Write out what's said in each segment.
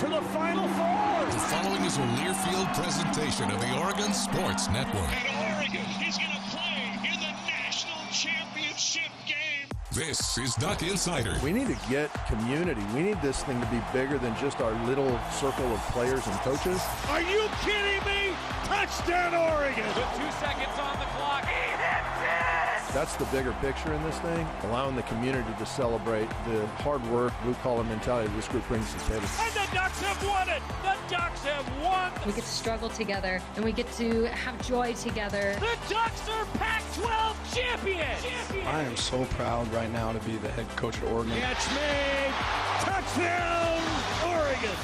to the Final Four. The following is a Learfield presentation of the Oregon Sports Network. And Oregon is going to play in the national championship game. This is Duck Insider. We need to get community. We need this thing to be bigger than just our little circle of players and coaches. Are you kidding me? Touchdown, Oregon. With 2 seconds on the clock. He hits it! That's the bigger picture in this thing, allowing the community to celebrate the hard work, blue-collar mentality this group brings to the table. And the Ducks have won it. The Ducks have won. We get to struggle together, and we get to have joy together. The Ducks are Pac-12 champions. I am so proud right now to be the head coach at Oregon. Catch made. Touchdown, Oregon.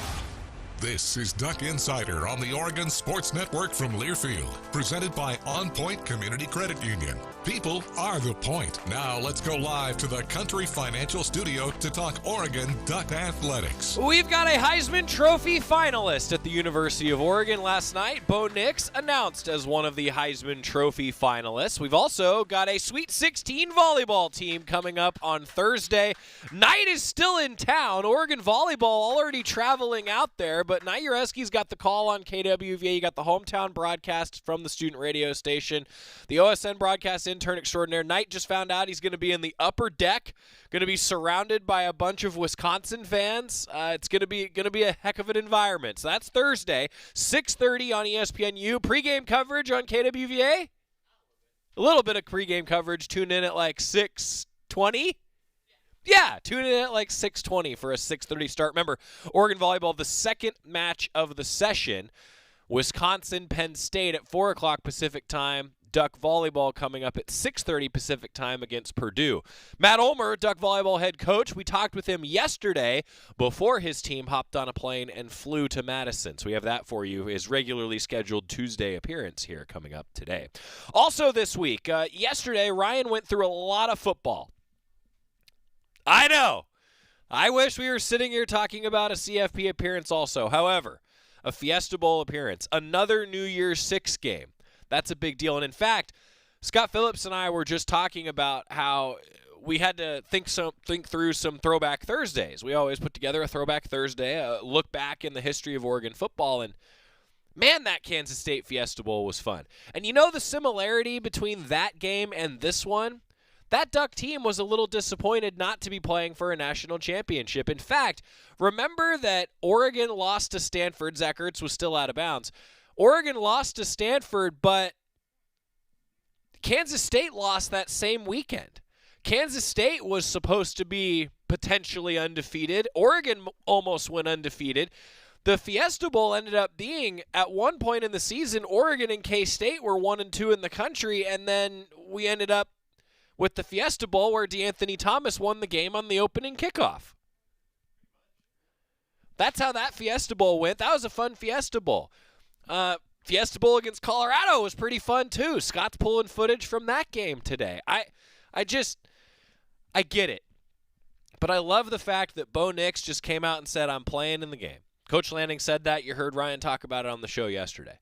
This is Duck Insider on the Oregon Sports Network from Learfield, presented by OnPoint Community Credit Union. People are the point. Now let's go live to the Country Financial Studio to talk Oregon Duck Athletics. We've got a Heisman Trophy finalist at the University of Oregon last night. Bo Nix announced as one of the Heisman Trophy finalists. We've also got a Sweet 16 volleyball team coming up on Thursday. Knight is still in town. Oregon volleyball already traveling out there, but Knight Ureski's got the call on KWVA. You got the hometown broadcast from the student radio station. The OSN broadcast intern extraordinaire. Knight just found out he's going to be in the upper deck, going to be surrounded by a bunch of Wisconsin fans. It's going to be a heck of an environment. So that's Thursday, 6:30 on ESPNU. Pregame coverage on KWVA. A little bit of pregame coverage. Tune in at like 6:20. Yeah, tune in at like 6:20 for a 6:30 start. Remember, Oregon volleyball, the second match of the session. Wisconsin, Penn State at 4 o'clock Pacific time. Duck volleyball coming up at 6:30 Pacific time against Purdue. Matt Ulmer, Duck volleyball head coach. We talked with him yesterday before his team hopped on a plane and flew to Madison. So we have that for you, his regularly scheduled Tuesday appearance here coming up today. Also this week, yesterday, Ryan went through a lot of football. I know. I wish we were sitting here talking about a CFP appearance also. However, a Fiesta Bowl appearance, another New Year's Six game. That's a big deal. And in fact, Scott Phillips and I were just talking about how we had to think through some Throwback Thursdays. We always put together a Throwback Thursday, a look back in the history of Oregon football, and man, that Kansas State Fiesta Bowl was fun. And you know the similarity between that game and this one? That Duck team was a little disappointed not to be playing for a national championship. In fact, remember that Oregon lost to Stanford. Zach Ertz was still out of bounds. Oregon lost to Stanford, but Kansas State lost that same weekend. Kansas State was supposed to be potentially undefeated. Oregon almost went undefeated. The Fiesta Bowl ended up being, at one point in the season, Oregon and K-State were 1-2 in the country, and then we ended up with the Fiesta Bowl where DeAnthony Thomas won the game on the opening kickoff. That's how that Fiesta Bowl went. That was a fun Fiesta Bowl. Fiesta Bowl against Colorado was pretty fun too. Scott's pulling footage from that game today. I get it. But I love the fact that Bo Nix just came out and said, I'm playing in the game. Coach Lanning said that. You heard Ryan talk about it on the show yesterday.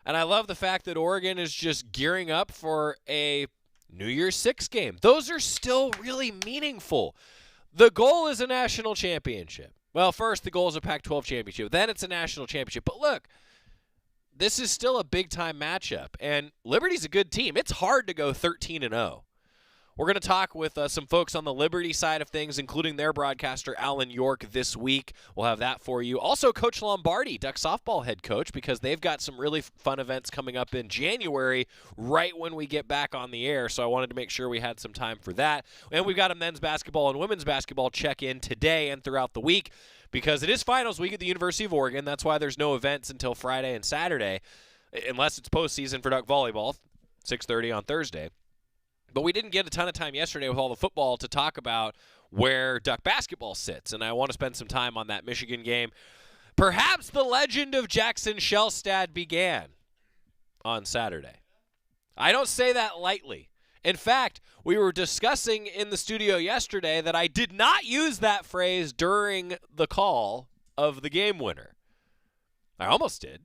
And I love the fact that Oregon is just gearing up for a New Year's Six game. Those are still really meaningful. The goal is a national championship. Well, first the goal is a Pac-12 championship. Then it's a national championship. But look, this is still a big-time matchup, and Liberty's a good team. It's hard to go 13-0. We're going to talk with some folks on the Liberty side of things, including their broadcaster, Alan York, this week. We'll have that for you. Also, Coach Lombardi, Duck softball head coach, because they've got some really fun events coming up in January, right when we get back on the air, so I wanted to make sure we had some time for that. And we've got a men's basketball and women's basketball check-in today and throughout the week, because it is finals week at the University of Oregon. That's why there's no events until Friday and Saturday, unless it's postseason for Duck volleyball, 6:30 on Thursday. But we didn't get a ton of time yesterday with all the football to talk about where Duck basketball sits, and I want to spend some time on that Michigan game. Perhaps the legend of Jackson Shelstad began on Saturday. I don't say that lightly. In fact, we were discussing in the studio yesterday that I did not use that phrase during the call of the game winner. I almost did.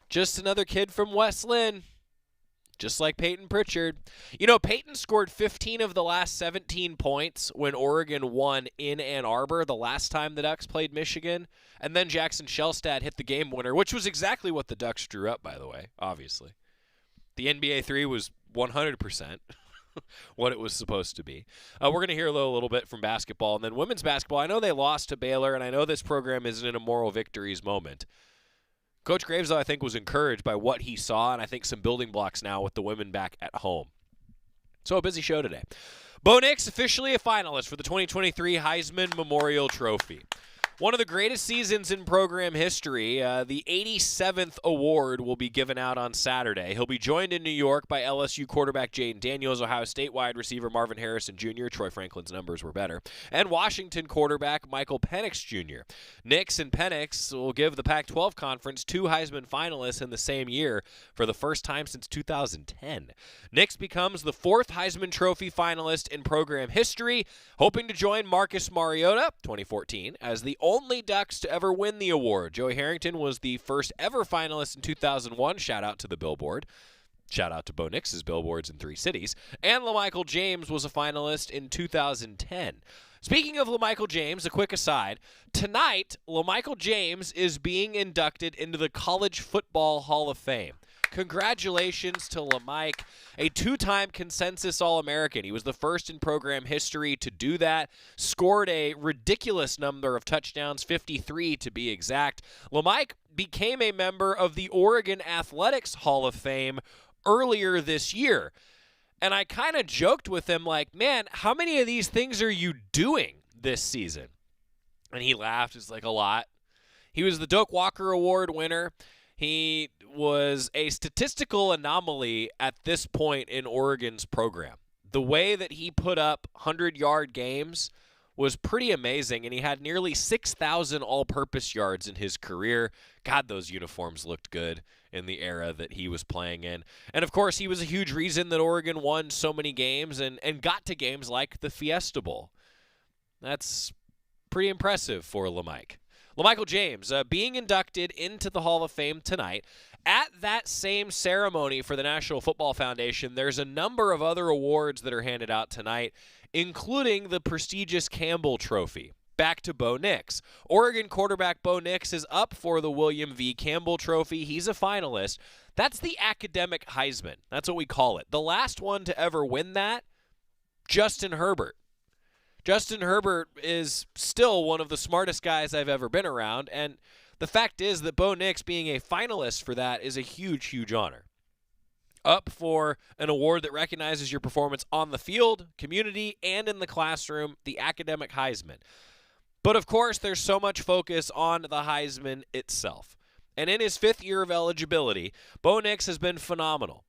Just another kid from West Lynn. just like Peyton Pritchard. Peyton scored 15 of the last 17 points when Oregon won in Ann Arbor the last time the Ducks played Michigan. And then Jackson Shelstad hit the game winner, which was exactly what the Ducks drew up, by the way, obviously. The NBA 3 was 100% what it was supposed to be. We're going to hear a little bit from basketball. And then women's basketball, I know they lost to Baylor, and I know this program isn't in a moral victories moment. Coach Graves, though, I think, was encouraged by what he saw, and I think some building blocks now with the women back at home. So a busy show today. Bo Nix officially a finalist for the 2023 Heisman Memorial Trophy. One of the greatest seasons in program history. The 87th award will be given out on Saturday. He'll be joined in New York by LSU quarterback Jaden Daniels, Ohio State wide receiver Marvin Harrison Jr. Troy Franklin's numbers were better. And Washington quarterback Michael Penix Jr. Nix and Penix will give the Pac-12 Conference 2 Heisman finalists in the same year for the first time since 2010. Nix becomes the 4th Heisman Trophy finalist in program history, hoping to join Marcus Mariota, 2014, as the only Ducks to ever win the award. Joey Harrington was the first ever finalist in 2001. Shout out to the Billboard. Shout out to Bo Nix's billboards in 3 cities. And LaMichael James was a finalist in 2010. Speaking of LaMichael James, a quick aside. Tonight, LaMichael James is being inducted into the College Football Hall of Fame. Congratulations to LaMike, a 2-time consensus All-American. He was the first in program history to do that, scored a ridiculous number of touchdowns, 53 to be exact. LaMike became a member of the Oregon Athletics Hall of Fame earlier this year. And I kind of joked with him like, man, how many of these things are you doing this season? And he laughed. It's like a lot. He was the Doak Walker Award winner. He was a statistical anomaly at this point in Oregon's program. The way that he put up 100-yard games was pretty amazing, and he had nearly 6,000 all-purpose yards in his career. God, those uniforms looked good in the era that he was playing in. And, of course, he was a huge reason that Oregon won so many games and got to games like the Fiesta Bowl. That's pretty impressive for LaMike. LaMichael James being inducted into the Hall of Fame tonight. At that same ceremony for the National Football Foundation, there's a number of other awards that are handed out tonight, including the prestigious Campbell Trophy. Back to Bo Nix. Oregon quarterback Bo Nix is up for the William V. Campbell Trophy. He's a finalist. That's the academic Heisman. That's what we call it. The last one to ever win that, Justin Herbert. Justin Herbert is still one of the smartest guys I've ever been around, and the fact is that Bo Nix being a finalist for that is a huge, huge honor. Up for an award that recognizes your performance on the field, community, and in the classroom, the academic Heisman. But of course, there's so much focus on the Heisman itself. And in his 5th year of eligibility, Bo Nix has been phenomenal.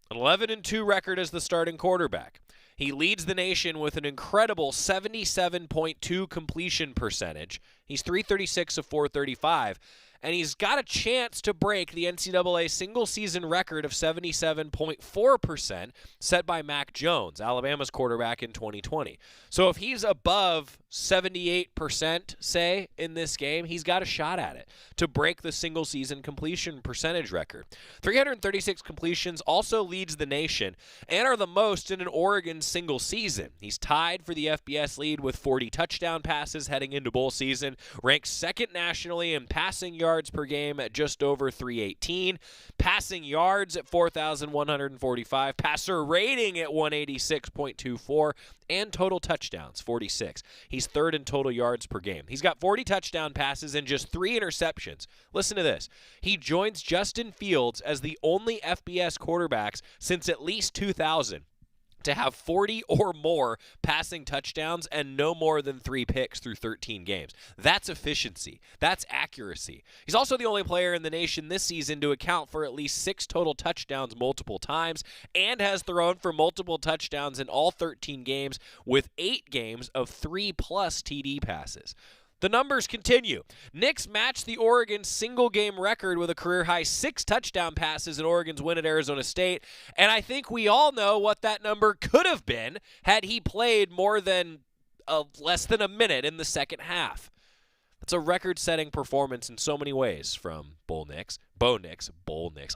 An 11-2 record as the starting quarterback. He leads the nation with an incredible 77.2 completion percentage. He's 336 of 435, and he's got a chance to break the NCAA single-season record of 77.4% set by Mac Jones, Alabama's quarterback in 2020. So if he's above 78%, say, in this game, he's got a shot at it to break the single-season completion percentage record. 336 completions also leads the nation and are the most in an Oregon single season. He's tied for the FBS lead with 40 touchdown passes heading into bowl season, ranks 2nd nationally in passing yards per game at just over 318, passing yards at 4,145, passer rating at 186.24, and total touchdowns, 46. He's 3rd in total yards per game. He's got 40 touchdown passes and just 3 interceptions. Listen to this. He joins Justin Fields as the only FBS quarterbacks since at least 2000 to have 40 or more passing touchdowns and no more than 3 picks through 13 games. That's efficiency. That's accuracy. He's also the only player in the nation this season to account for at least 6 total touchdowns multiple times and has thrown for multiple touchdowns in all 13 games with 8 games of 3+ TD passes. The numbers continue. Nix matched the Oregon single-game record with a career-high 6 touchdown passes in Oregon's win at Arizona State, and I think we all know what that number could have been had he played more than less than a minute in the second half. It's a record-setting performance in so many ways from Bo Nix.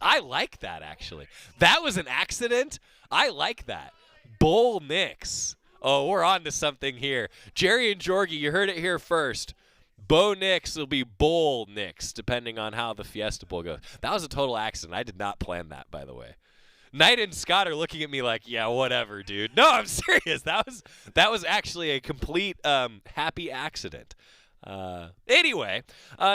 I like that, actually. That was an accident. I like that. Bo Nix. Oh, we're on to something here. Jerry and Jorgie, you heard it here first. Bo Nix will be Bull Nix, depending on how the Fiesta Bowl goes. That was a total accident. I did not plan that, by the way. Knight and Scott are looking at me like, yeah, whatever, dude. No, I'm serious. That was actually a complete happy accident. Anyway,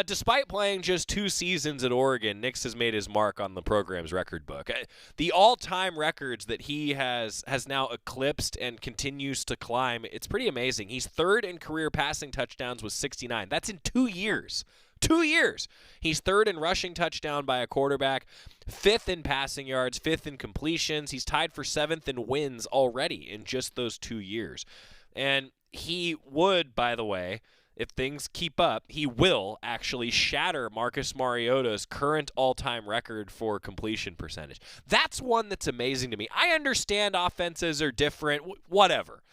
despite playing just 2 seasons at Oregon, Nix has made his mark on the program's record book. The all-time records that he has now eclipsed and continues to climb, it's pretty amazing. He's 3rd in career passing touchdowns with 69. That's in 2 years. 2 years. He's 3rd in rushing touchdown by a quarterback, 5th in passing yards, 5th in completions. He's tied for 7th in wins already in just those 2 years. And he would, by the way, if things keep up, he will actually shatter Marcus Mariota's current all-time record for completion percentage. That's one that's amazing to me. I understand offenses are different, whatever.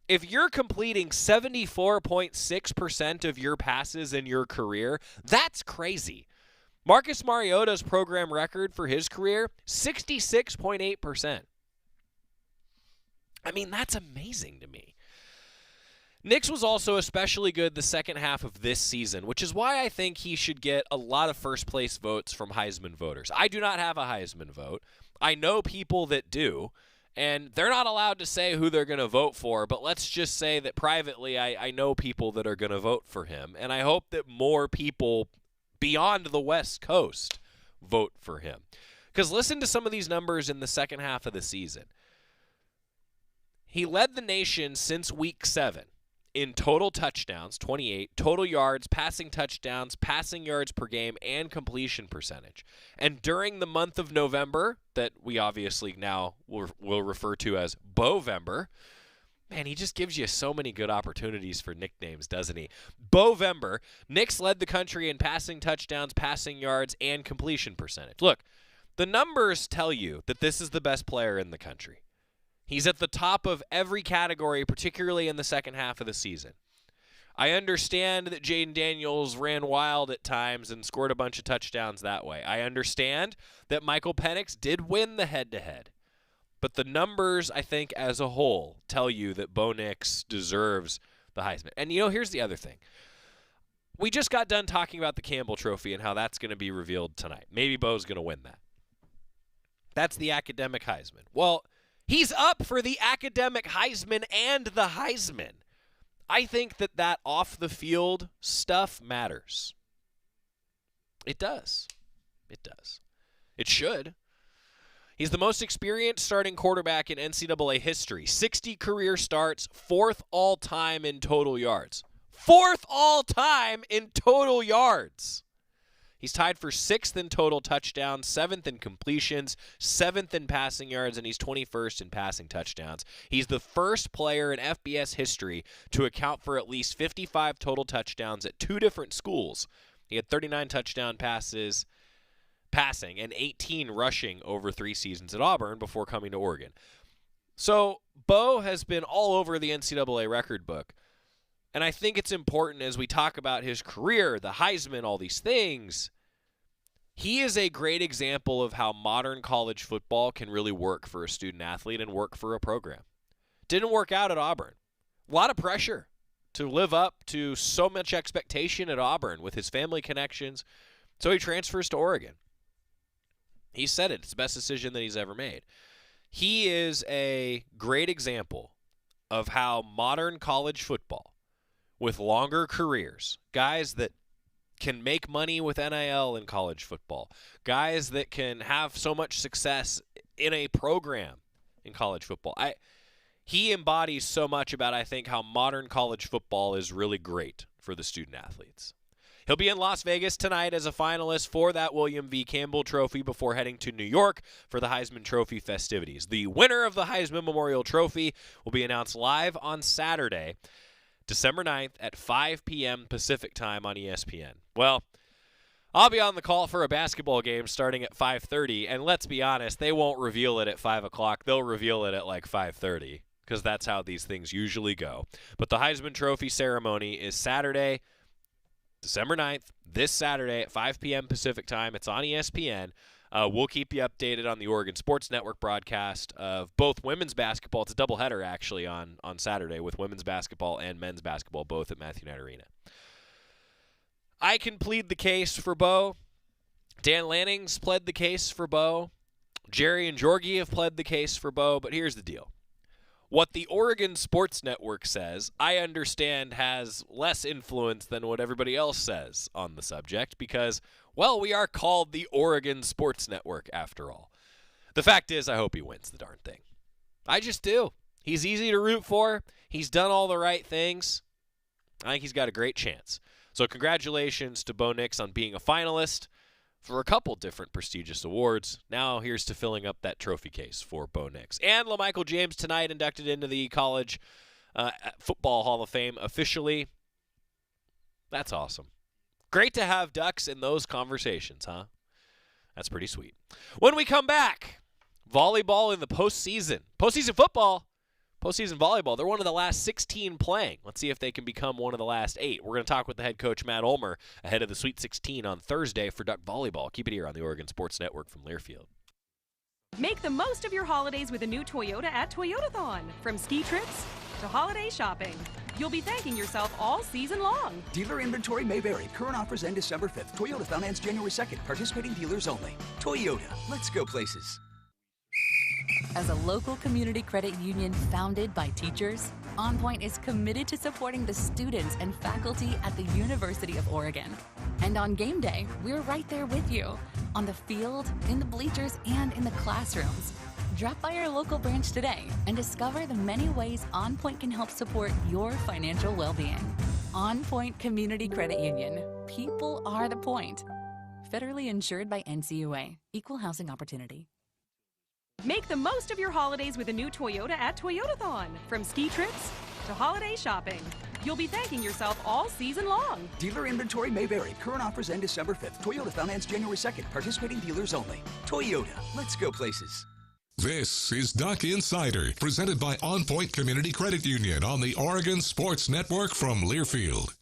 If you're completing 74.6% of your passes in your career, that's crazy. Marcus Mariota's program record for his career, 66.8%. I mean, that's amazing to me. Nix was also especially good the second half of this season, which is why I think he should get a lot of first-place votes from Heisman voters. I do not have a Heisman vote. I know people that do, and they're not allowed to say who they're going to vote for, but let's just say that privately I know people that are going to vote for him, and I hope that more people beyond the West Coast vote for him. Because listen to some of these numbers in the second half of the season. He led the nation since week 7. In total touchdowns, 28, total yards, passing touchdowns, passing yards per game, and completion percentage. And during the month of November, that we obviously now will refer to as Bovember, man, he just gives you so many good opportunities for nicknames, doesn't he? Bovember, Nix led the country in passing touchdowns, passing yards, and completion percentage. Look, the numbers tell you that this is the best player in the country. He's at the top of every category, particularly in the second half of the season. I understand that Jaden Daniels ran wild at times and scored a bunch of touchdowns that way. I understand that Michael Penix did win the head-to-head. But the numbers, I think, as a whole, tell you that Bo Nix deserves the Heisman. And, here's the other thing. We just got done talking about the Campbell Trophy and how that's going to be revealed tonight. Maybe Bo's going to win that. That's the academic Heisman. Well, he's up for the academic Heisman and the Heisman. I think that off-the-field stuff matters. It does. It does. It should. He's the most experienced starting quarterback in NCAA history. 60 career starts, 4th all-time in total yards. 4th all-time in total yards. He's tied for 6th in total touchdowns, 7th in completions, 7th in passing yards, and he's 21st in passing touchdowns. He's the first player in FBS history to account for at least 55 total touchdowns at 2 different schools. He had 39 touchdown passes passing and 18 rushing over 3 seasons at Auburn before coming to Oregon. So Bo has been all over the NCAA record book. And I think it's important as we talk about his career, the Heisman, all these things. He is a great example of how modern college football can really work for a student athlete and work for a program. Didn't work out at Auburn. A lot of pressure to live up to so much expectation at Auburn with his family connections. So he transfers to Oregon. He said it. It's the best decision that he's ever made. He is a great example of how modern college football, with longer careers, guys that can make money with NIL in college football, guys that can have so much success in a program in college football. He embodies so much about, I think, how modern college football is really great for the student athletes. He'll be in Las Vegas tonight as a finalist for that William V. Campbell Trophy before heading to New York for the Heisman Trophy festivities. The winner of the Heisman Memorial Trophy will be announced live on Saturday, December 9th at 5 p.m. Pacific time on ESPN. Well, I'll be on the call for a basketball game starting at 5:30, and let's be honest, they won't reveal it at 5 o'clock. They'll reveal it at like 5:30 because that's how these things usually go. But the Heisman Trophy ceremony is Saturday, December 9th, this Saturday at 5 p.m. Pacific time. It's on ESPN. We'll keep you updated on the Oregon Sports Network broadcast of both women's basketball. It's a doubleheader, actually, on Saturday with women's basketball and men's basketball, both at Matthew Knight Arena. I can plead the case for Bo. Dan Lanning's pled the case for Bo. Jerry and Jorgie have pled the case for Bo. But here's the deal. What the Oregon Sports Network says, I understand has less influence than what everybody else says on the subject because, well, we are called the Oregon Sports Network after all. The fact is, I hope he wins the darn thing. I just do. He's easy to root for. He's done all the right things. I think he's got a great chance. So congratulations to Bo Nix on being a finalist for a couple different prestigious awards. Now here's to filling up that trophy case for Bo Nix. And LaMichael James tonight inducted into the College Football Hall of Fame officially. That's awesome. Great to have Ducks in those conversations, huh? That's pretty sweet. When we come back, volleyball in the postseason. Postseason football. Postseason volleyball, they're one of the last 16 playing. Let's see if they can become one of the last 8. We're going to talk with the head coach, Matt Ulmer, ahead of the Sweet 16 on Thursday for Duck Volleyball. Keep it here on the Oregon Sports Network from Learfield. Make the most of your holidays with a new Toyota at Toyotathon. From ski trips to holiday shopping, you'll be thanking yourself all season long. Dealer inventory may vary. Current offers end December 5th. Toyotathon ends January 2nd. Participating dealers only. Toyota. Let's go places. As a local community credit union founded by teachers, OnPoint is committed to supporting the students and faculty at the University of Oregon. And on game day, we're right there with you, on the field, in the bleachers, and in the classrooms. Drop by our local branch today and discover the many ways OnPoint can help support your financial well-being. OnPoint Community Credit Union. People are the point. Federally insured by NCUA. Equal housing opportunity. Make the most of your holidays with a new Toyota at Toyotathon. From ski trips to holiday shopping, you'll be thanking yourself all season long. Dealer inventory may vary. Current offers end December 5th. Toyotathon ends January 2nd. Participating dealers only. Toyota. Let's go places. This is Duck Insider, presented by OnPoint Community Credit Union on the Oregon Sports Network from Learfield.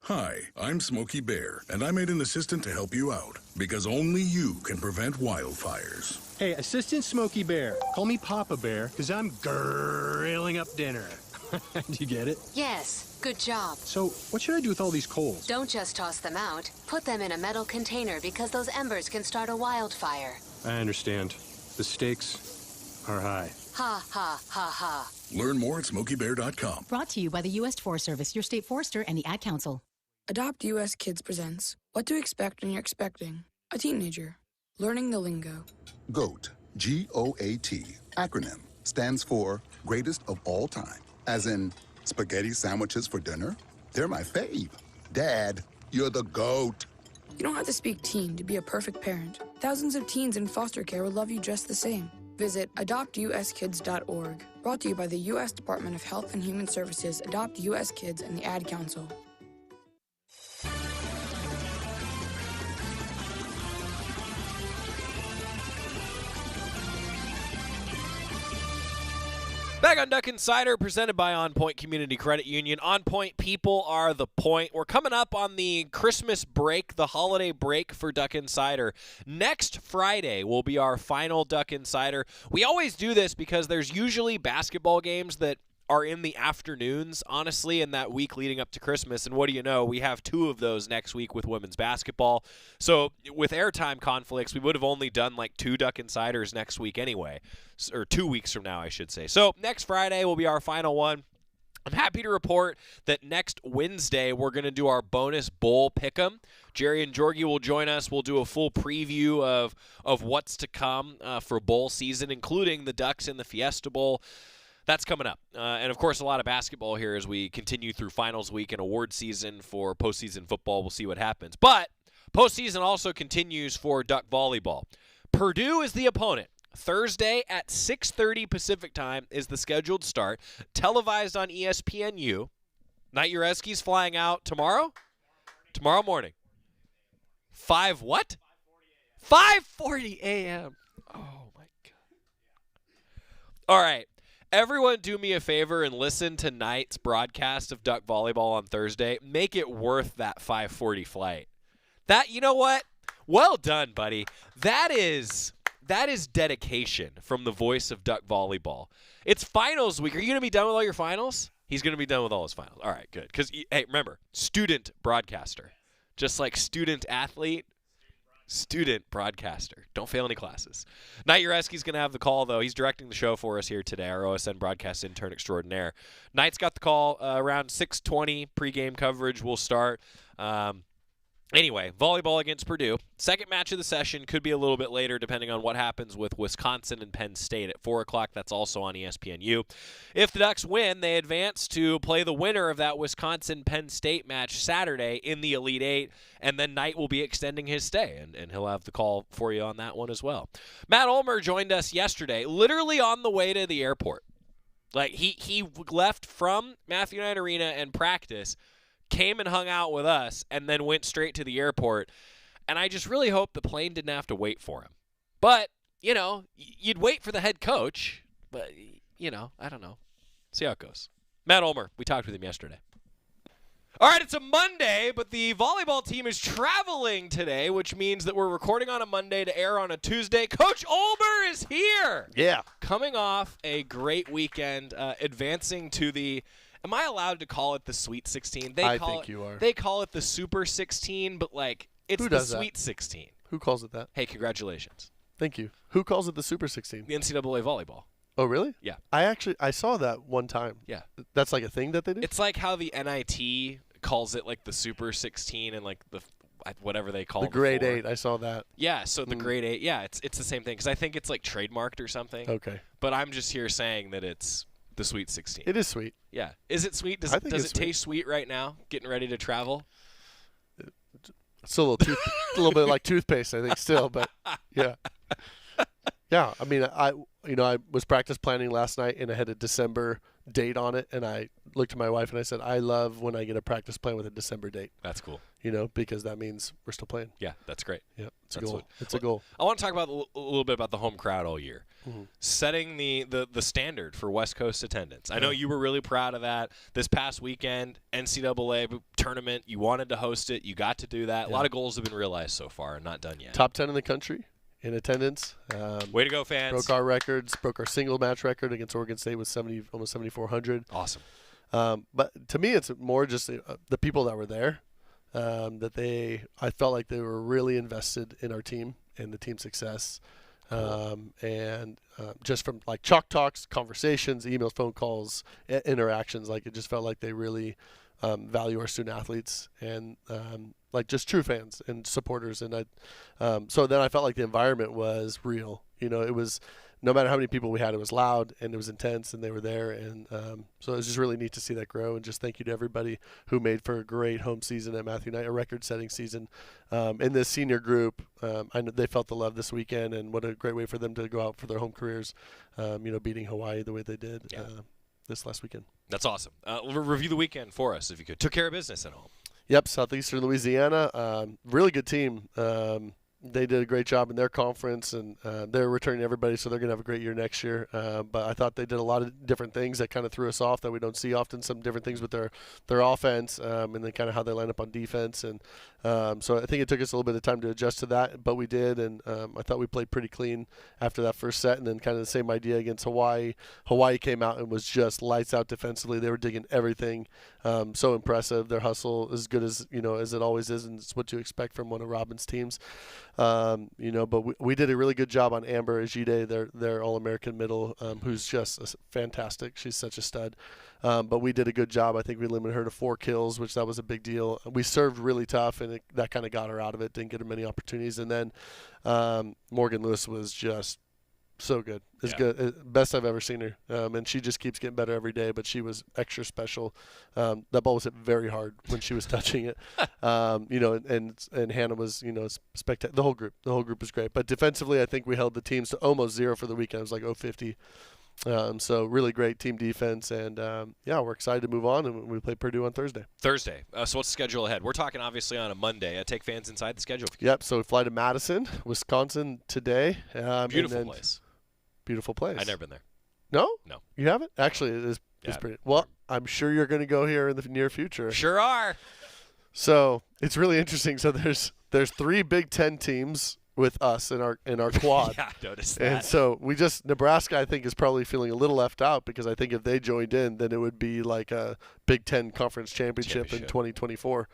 Hi, I'm Smokey Bear, and I made an assistant to help you out, because only you can prevent wildfires. Hey, Assistant Smokey Bear, call me Papa Bear, because I'm grilling up dinner. Do you get it? Yes, good job. So, what should I do with all these coals? Don't just toss them out. Put them in a metal container because those embers can start a wildfire. I understand. The stakes are high. Ha, ha, ha, ha. Learn more at SmokeyBear.com. Brought to you by the U.S. Forest Service, your state forester, and the Ad Council. Adopt U.S. Kids presents What to Expect When You're Expecting a Teenager. Learning the lingo. GOAT, G-O-A-T, acronym, stands for Greatest of All Time. As in, spaghetti sandwiches for dinner? They're my fave. Dad, you're the GOAT. You don't have to speak teen to be a perfect parent. Thousands of teens in foster care would love you just the same. Visit adoptuskids.org. Brought to you by the U.S. Department of Health and Human Services, Adopt U.S. Kids, and the Ad Council. Back on Duck Insider, presented by OnPoint Community Credit Union. OnPoint, people are the point. We're coming up on the Christmas break, the holiday break for Duck Insider. Next Friday will be our final Duck Insider. We always do this because there's usually basketball games that are in the afternoons, honestly, in that week leading up to Christmas. And what do you know? We have 2 of those next week with women's basketball. So with airtime conflicts, we would have only done like 2 Duck Insiders next week anyway, or 2 weeks from now, I should say. So next Friday will be our final one. I'm happy to report that next Wednesday we're going to do our bonus bowl pick'em. Jerry and Jorgie will join us. We'll do a full preview of what's to come for bowl season, including the Ducks in the Fiesta Bowl. That's coming up. And, of course, a lot of basketball here as we continue through finals week and award season for postseason football. We'll see what happens. But postseason also continues for Duck Volleyball. Purdue is the opponent. Thursday at 6:30 Pacific time is the scheduled start. Televised on ESPNU. Knight Ureski's flying out tomorrow? Tomorrow morning. 5 what? 5:40 a.m. Oh, my God. All right. Everyone do me a favor and listen to tonight's broadcast of Duck Volleyball on Thursday. Make it worth that 5:40 flight. You know what? Well done, buddy. That is dedication from the voice of Duck Volleyball. It's finals week. Are you going to be done with all your finals? He's going to be done with all his finals. All right, good. Because, hey, remember, student broadcaster. Just like student athlete, student broadcaster. Don't fail any classes. Knight Ureski's going to have the call, though. He's directing the show for us here today, our OSN broadcast intern extraordinaire. Knight's got the call around 6:20. Pregame coverage will start. Anyway, volleyball against Purdue. Second match of the session could be a little bit later depending on what happens with Wisconsin and Penn State at 4 o'clock. That's also on ESPNU. If the Ducks win, they advance to play the winner of that Wisconsin-Penn State match Saturday in the Elite Eight, and then Knight will be extending his stay, and he'll have the call for you on that one as well. Matt Ulmer joined us yesterday, literally on the way to the airport. Like, he left from Matthew Knight Arena and practice, came and hung out with us, and then went straight to the airport. And I just really hope the plane didn't have to wait for him. But, you know, you'd wait for the head coach. But, you know, I don't know. See how it goes. Matt Ulmer, we talked with him yesterday. All right, it's a Monday, but the volleyball team is traveling today, which means that we're recording on a Monday to air on a Tuesday. Coach Ulmer is here. Yeah. Coming off a great weekend, advancing to the... Am I allowed to call it the Sweet 16? I think you are. They call it the Super 16, but, like, it's the Sweet 16. Who calls it that? Hey, congratulations. Thank you. Who calls it the Super 16? The NCAA volleyball. Oh, really? Yeah. I saw that one time. Yeah. That's like a thing that they do? It's like how the NIT calls it, like, the Super 16 and, like, the whatever they call the grade 8. I saw that. Yeah, so the grade 8. Yeah, it's the same thing because I think it's, like, trademarked or something. Okay. But I'm just here saying that it's the Sweet 16. It is sweet. Yeah. Is it sweet? Does it taste sweet right now, getting ready to travel? It's a little bit like toothpaste, I think, still, but yeah. Yeah, I mean, I was practice planning last night, and I had a December date on it, and I looked at my wife and I said, I love when I get a practice plan with a December date. That's cool. You know, because that means we're still playing. Yeah, that's great. Yeah, it's a goal. It's a goal. I want to talk about a little bit about the home crowd all year. Mm-hmm. Setting the standard for West Coast attendance. I know you were really proud of that. This past weekend, NCAA tournament, you wanted to host it. You got to do that. Yeah. A lot of goals have been realized so far and not done yet. Top 10 in the country in attendance. Way to go, fans. Broke our records. Broke our single match record against Oregon State with almost 7,400. Awesome. But to me, it's more just the people that were there. I felt like they were really invested in our team and the team's success. Just from like chalk talks, conversations, emails, phone calls, interactions, like it just felt like they really value our student athletes and like just true fans and supporters. And so then I felt like the environment was real. You know, it was no matter how many people we had, it was loud and it was intense and they were there. And so it was just really neat to see that grow. And just thank you to everybody who made for a great home season at Matthew Knight, a record-setting season. In this senior group, I know they felt the love this weekend, and what a great way for them to go out for their home careers, beating Hawaii the way they did this last weekend. That's awesome. Review the weekend for us, if you could. Took care of business at home. Yep, Southeastern Louisiana, really good team. They did a great job in their conference, and they're returning everybody, so they're going to have a great year next year. But I thought they did a lot of different things that kind of threw us off that we don't see often, some different things with their offense and then kind of how they line up on defense. And so I think it took us a little bit of time to adjust to that, but we did. And I thought we played pretty clean after that first set, and then kind of the same idea against Hawaii. Hawaii came out and was just lights out defensively. They were digging everything. So impressive. Their hustle as good as it always is, and it's what you expect from one of Robin's teams. But we did a really good job on Amber Ajide, their All-American middle, who's just fantastic. She's such a stud. But we did a good job. I think we limited her to 4 kills, which that was a big deal. We served really tough, and that kind of got her out of it. Didn't get her many opportunities. And then Morgan Lewis was just so good. It's good. Best I've ever seen her. And she just keeps getting better every day, but she was extra special. That ball was hit very hard when she was touching it. And Hannah was, spectacular. The whole group was great. But defensively, I think we held the teams to almost 0 for the weekend. It was like 0-50. So really great team defense, and we're excited to move on, and we play Purdue on Thursday. So what's the schedule ahead? We're talking obviously on a Monday. Take fans inside the schedule. Yep, so we fly to Madison, Wisconsin today. Beautiful place. Beautiful place. I've never been there. No? No. You haven't? Actually, it's pretty. Well, I'm sure you're going to go here in the near future. Sure are. So it's really interesting. So there's 3 Big Ten teams with us in our quad. Yeah, I noticed that. And so Nebraska, I think, is probably feeling a little left out because I think if they joined in, then it would be like a Big Ten Conference Championship. In 2024.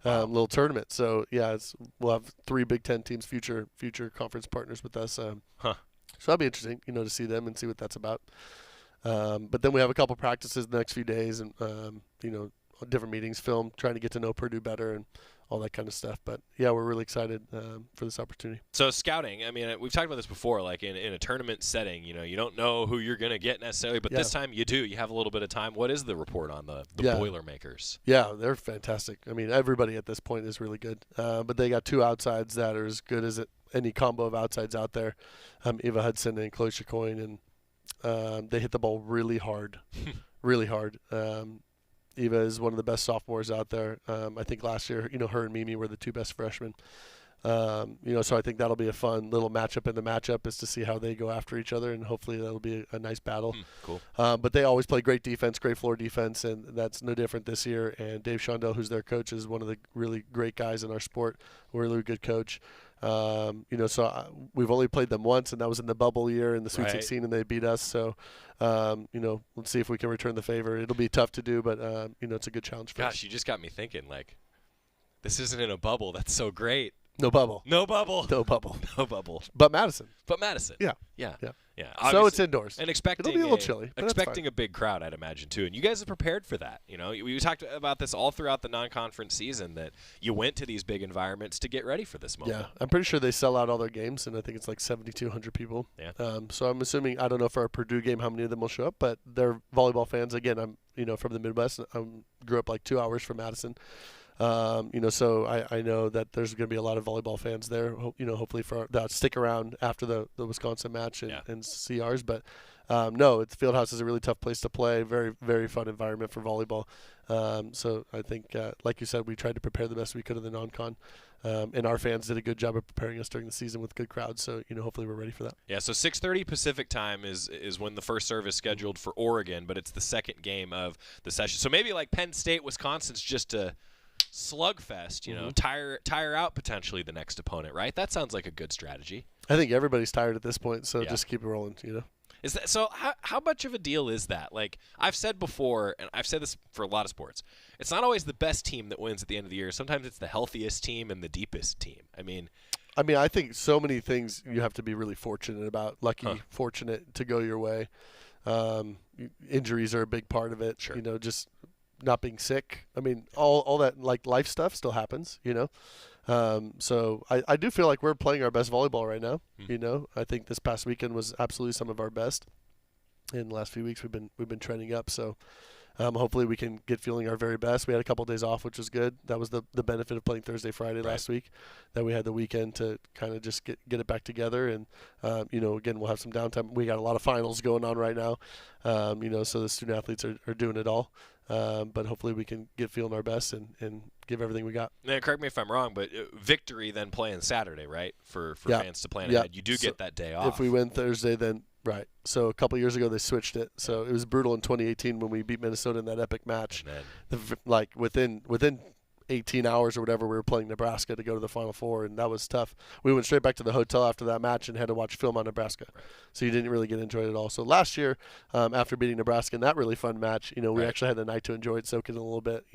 Little tournament. So yeah, we'll have 3 Big Ten teams, future conference partners with us. So that'll be interesting, to see them and see what that's about. But then we have a couple practices the next few days, and different meetings, film, trying to get to know Purdue better and all that kind of stuff. But yeah, we're really excited for this opportunity. So scouting, I mean, we've talked about this before, like in a tournament setting, you don't know who you're going to get necessarily, but this time you do. You have a little bit of time. What is the report on the Boilermakers? Yeah, they're fantastic. I mean, everybody at this point is really good. But they got 2 outsides that are as good as any combo of outsides out there, Eva Hudson and Chloe Chacoin, and they hit the ball really hard, really hard. Eva is one of the best sophomores out there. I think last year, her and Mimi were the 2 best freshmen. So I think that'll be a fun little matchup. And the matchup is to see how they go after each other, and hopefully that'll be a nice battle. Cool. But they always play great defense, great floor defense, and that's no different this year. And Dave Shondell, who's their coach, is one of the really great guys in our sport. We're a really good coach. We've only played them once, and that was in the bubble year in the Sweet 16, and they beat us. So, let's see if we can return the favor. It'll be tough to do, but, it's a good challenge for us. Gosh, you just got me thinking, this isn't in a bubble. That's so great. No bubble. No bubble. No bubble. No bubble. But Madison. Yeah. So it's indoors. And expecting it'll be a little chilly. Expecting a big crowd, I'd imagine, too. And you guys have prepared for that. We talked about this all throughout the non-conference season, that you went to these big environments to get ready for this moment. Yeah, I'm pretty sure they sell out all their games, and I think it's like 7,200 people. Yeah. So I'm assuming, I don't know for our Purdue game how many of them will show up, but they're volleyball fans. Again, I'm from the Midwest. I grew up like 2 hours from Madison. So I know that there's going to be a lot of volleyball fans there, hopefully that stick around after the Wisconsin match and see ours. But no, Fieldhouse is a really tough place to play, very, very fun environment for volleyball. So I think, like you said, we tried to prepare the best we could in the non-con. And our fans did a good job of preparing us during the season with good crowds. So, hopefully we're ready for that. Yeah, so 6:30 Pacific time is when the first serve is scheduled for Oregon, but it's the second game of the session. So maybe like Penn State, Wisconsin's just a slugfest, tire out potentially the next opponent, right? That sounds like a good strategy. I think everybody's tired at this point, so just keep it rolling, Is that so? How much of a deal is that? Like I've said before, and I've said this for a lot of sports, it's not always the best team that wins at the end of the year. Sometimes it's the healthiest team and the deepest team. I mean, I think so many things you have to be really fortunate about. Lucky, fortunate to go your way. Injuries are a big part of it. Sure. Just not being sick. I mean, all that like life stuff still happens, So I do feel like we're playing our best volleyball right now. I think this past weekend was absolutely some of our best. In the last few weeks, we've been trending up. So hopefully we can get feeling our very best. We had a couple of days off, which was good. That was the benefit of playing Thursday, Friday last week. That we had the weekend to kind of just get it back together. And again, we'll have some downtime. We got a lot of finals going on right now. So the student athletes are doing it all. But hopefully we can get feeling our best and give everything we got. Now, correct me if I'm wrong, but victory then playing Saturday, right? For fans to plan ahead. You do get that day off. If we win Thursday, then right. So a couple of years ago they switched it. So it was brutal in 2018 when we beat Minnesota in that epic match. Within 18 hours or whatever, we were playing Nebraska to go to the Final Four, and that was tough. We went straight back to the hotel after that match and had to watch film on Nebraska. So you didn't really get to enjoy it at all. So last year, after beating Nebraska in that really fun match, we actually had the night to enjoy it, soak it in a little bit,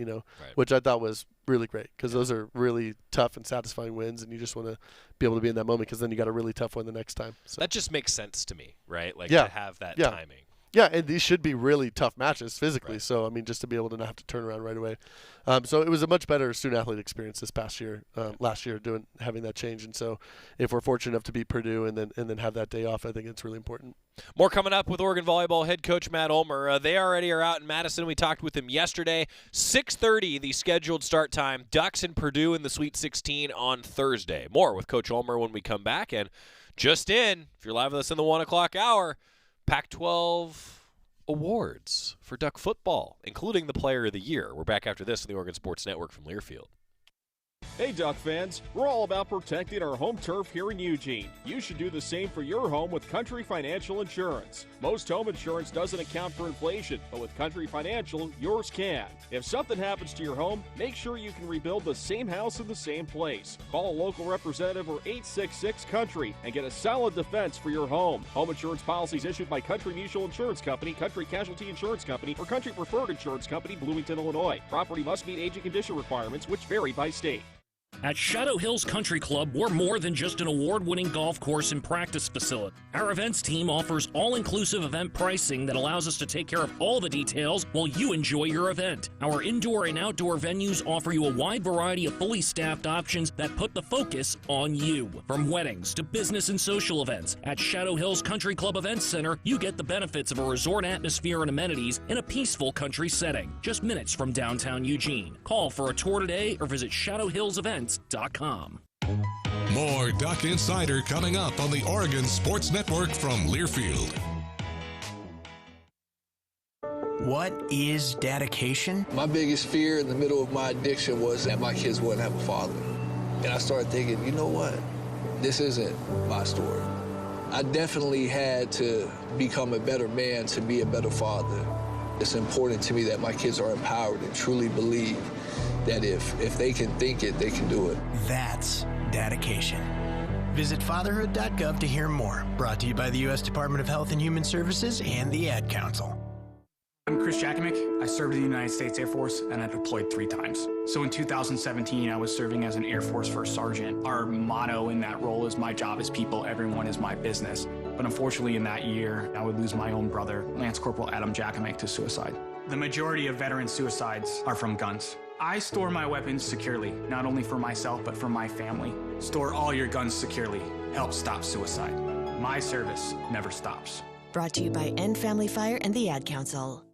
which I thought was really great because those are really tough and satisfying wins, and you just want to be able to be in that moment because then you got a really tough one the next time. So. That just makes sense to me, right? Like to have that timing. Yeah, and these should be really tough matches physically. So, just to be able to not have to turn around right away. So it was a much better student-athlete experience this past year, last year, having that change. And so if we're fortunate enough to beat Purdue and then have that day off, I think it's really important. More coming up with Oregon Volleyball head coach Matt Ulmer. They already are out in Madison. We talked with him yesterday. 6:30, the scheduled start time. Ducks and Purdue in the Sweet 16 on Thursday. More with Coach Ulmer when we come back. And just in, if you're live with us in the 1 o'clock hour, Pac-12 awards for Duck football, including the Player of the Year. We're back after this on the Oregon Sports Network from Learfield. Hey Duck fans, we're all about protecting our home turf here in Eugene. You should do the same for your home with Country Financial Insurance. Most home insurance doesn't account for inflation, but with Country Financial, yours can. If something happens to your home, make sure you can rebuild the same house in the same place. Call a local representative or 866-COUNTRY and get a solid defense for your home. Home insurance policies issued by Country Mutual Insurance Company, Country Casualty Insurance Company, or Country Preferred Insurance Company, Bloomington, Illinois. Property must meet age and condition requirements, which vary by state. At Shadow Hills Country Club, we're more than just an award-winning golf course and practice facility. Our events team offers all-inclusive event pricing that allows us to take care of all the details while you enjoy your event. Our indoor and outdoor venues offer you a wide variety of fully staffed options that put the focus on you. From weddings to business and social events, at Shadow Hills Country Club Events Center, you get the benefits of a resort atmosphere and amenities in a peaceful country setting, just minutes from downtown Eugene. Call for a tour today or visit shadowhillsevents.com. More Duck Insider coming up on the Oregon Sports Network from Learfield. What is dedication? My biggest fear in the middle of my addiction was that my kids wouldn't have a father. And I started thinking, you know what? This isn't my story. I definitely had to become a better man to be a better father. It's important to me that my kids are empowered and truly believe that if they can think it, they can do it. That's dedication. Visit fatherhood.gov to hear more. Brought to you by the U.S. Department of Health and Human Services and the Ad Council. I'm Chris Jakimick. I served in the United States Air Force and I deployed 3 times. So in 2017, I was serving as an Air Force First Sergeant. Our motto in that role is my job is people, everyone is my business. But unfortunately in that year, I would lose my own brother, Lance Corporal Adam Jakimick, to suicide. The majority of veteran suicides are from guns. I store my weapons securely, not only for myself, but for my family. Store all your guns securely. Help stop suicide. My service never stops. Brought to you by End Family Fire and the Ad Council.